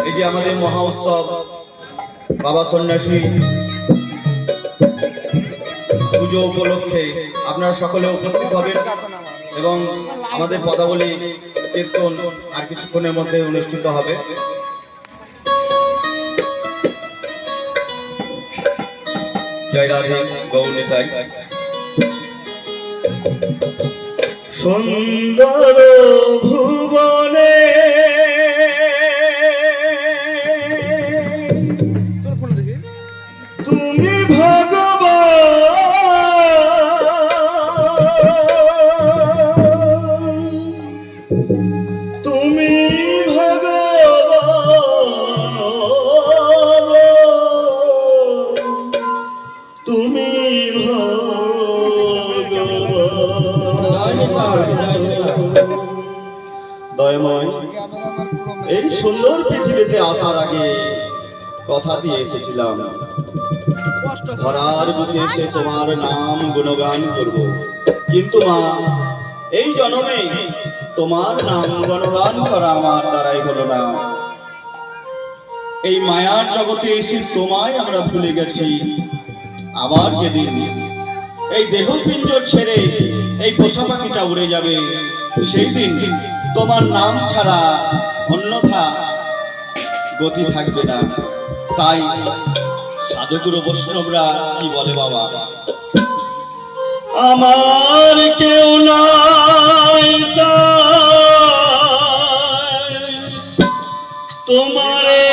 এই যে আমাদের মহা উৎসব বাবা সন্ন্যাসী পুজো উপলক্ষে আপনারা সকলে উপস্থিত হবেন এবং আমাদের পদাবলী কীর্তন আর কিছুক্ষণের মধ্যে অনুষ্ঠিত হবে। জয় রাধে গৌরীতাই। সুন্দর ভুবনে তুমি ভগবান, তুমি ভগবান, তুমি দয়াময়। এই সুন্দর পৃথিবীতে আসার আগে কথা দিয়ে এসেছিলাম, ধরার বুকে এসে তোমার নাম গুণগান করব, কিন্তু মা এই জন্মে তোমার নাম গুণগান করা আমার দ্বারাই হলো না। এই মায়ার জগতে এসে তোমায় আমরা ভুলে গেছি। আবার যেদিন এই দেহপিণ্ড ছেড়ে এই পোষা পাখিটা উড়ে যাবে, সেই দিন তোমার নাম ছাড়া অন্যথা গতি থাকবে না। তাই সাধুগুরু বৈষ্ণবরা কি বলে বাবা, আমার কেউ নাই তোমারে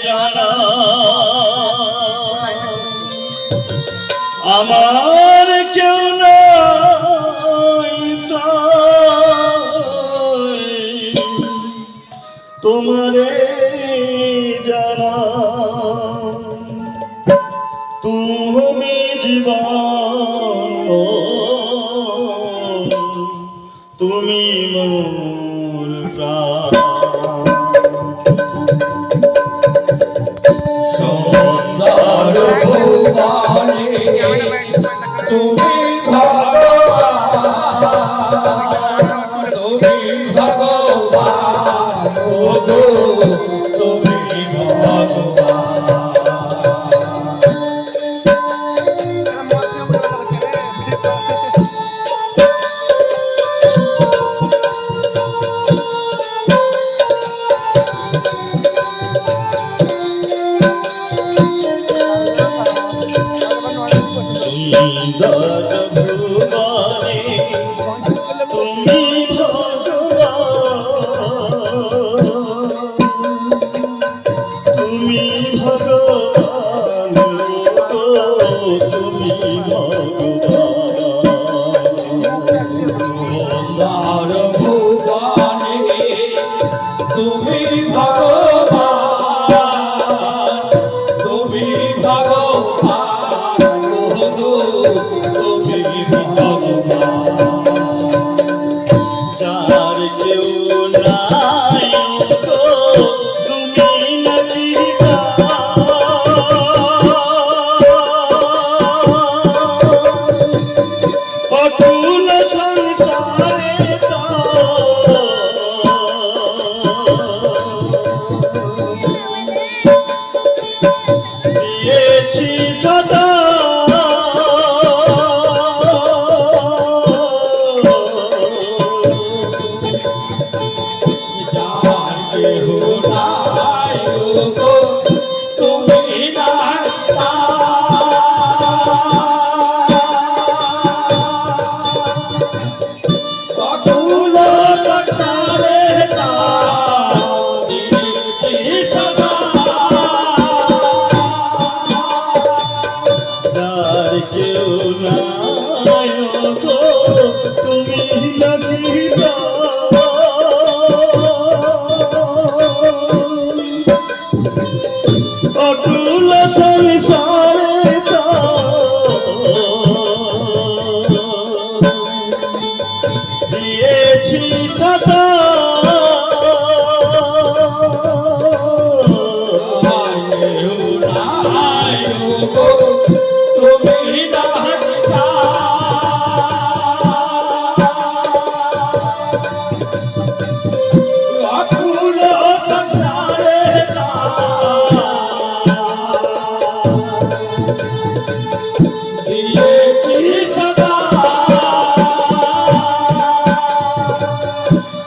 জানা, আমার কেউ নাই তোমারে জানা, তুমি জীবন, তুমি মোর প্রাণ। সুন্দর ভুবনে তুমি ভগবান, তুমি ভগবান, তুমি ভগবান।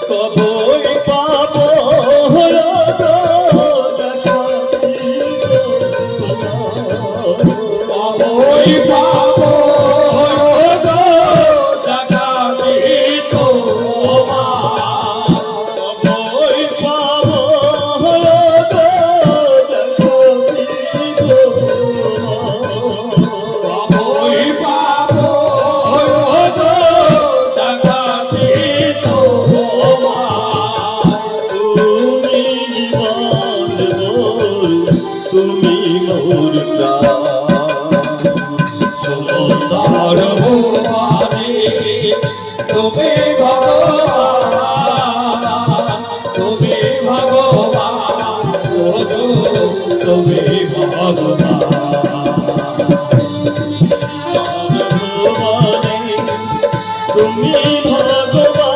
কবই পাবো হলো গো দেখা কবই পাবো হলো গো দেখা কবই পাবো হলো গো দেখা কবই পাবো হলো গো দেখা তুমি মোর সুন্দর ভুবনে তুমি ভগবান তুমি ভগবান তুমি ভগবান তুমি ভগবান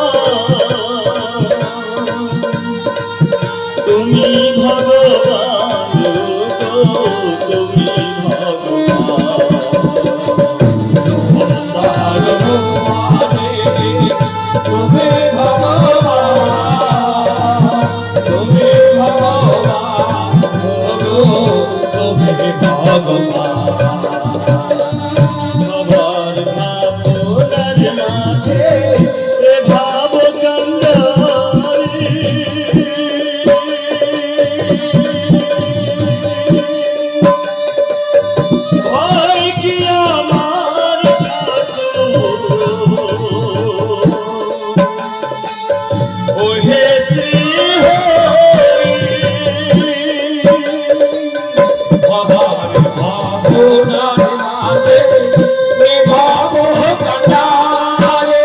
তুমি ভগবান তুমি ভগবান তুমি ভগবান তুমি ভগবান তুমি ভগবান সবার ভাবনার মাঝে এ ভাব কান্ডারি ভয় কি আমার ওহে শ্রী বাবার ভাবনার মাঝে এ ভাব কান্ডারি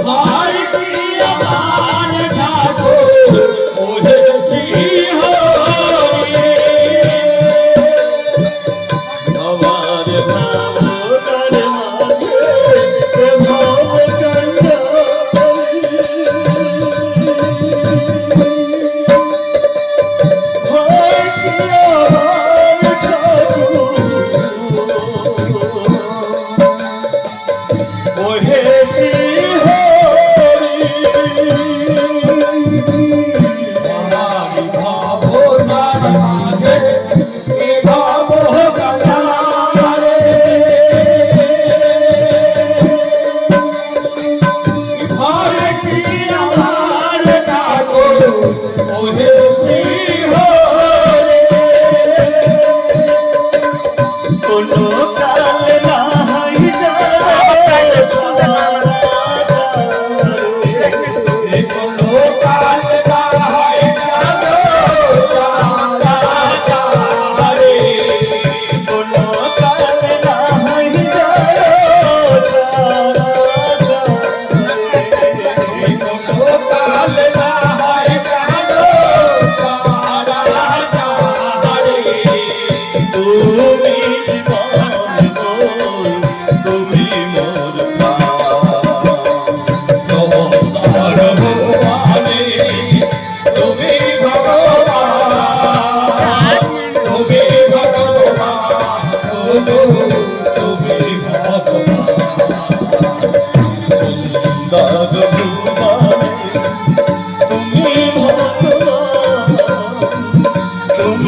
ভয় কি আমার ঠাকুর ওহে শ্রী হরি আমার ভাবনার মাঝে এ ভাব কান্ডারি ভয় কি আমার ঠাকুর ওহে শ্রী হরি আমার ভাবনার মাঝে এ ভাব কান্ডারি ভয় কি আমার ঠাকুর ওহে শ্রী হরি কোনো কাল না হয় কোনো কাল না হয় কোনো কাল না হয় কোনো কাল না হয় তুমি জীবন তুমি মোর তোমার ভুবনে তুমি ভগবান তুমি ভগবান তুমি ভগবান সুন্দর ভুবনে তুমি ভগবান তুমি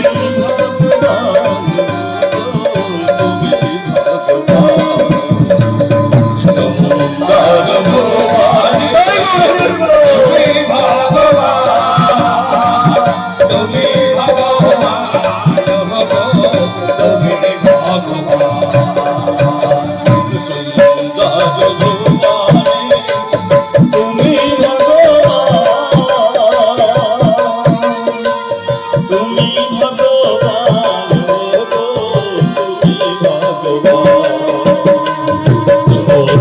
ভগবান তুমি ভগবান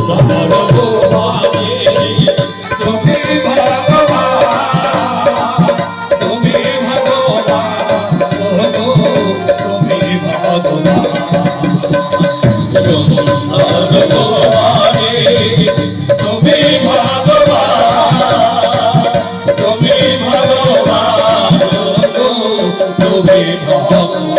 সুন্দর ভুবনে তুমি ভগবান তুমি ভগবান তুমি ভগবান সুন্দর ভুবনে তুমি ভগবান তুমি ভগবান তুমি ভগবান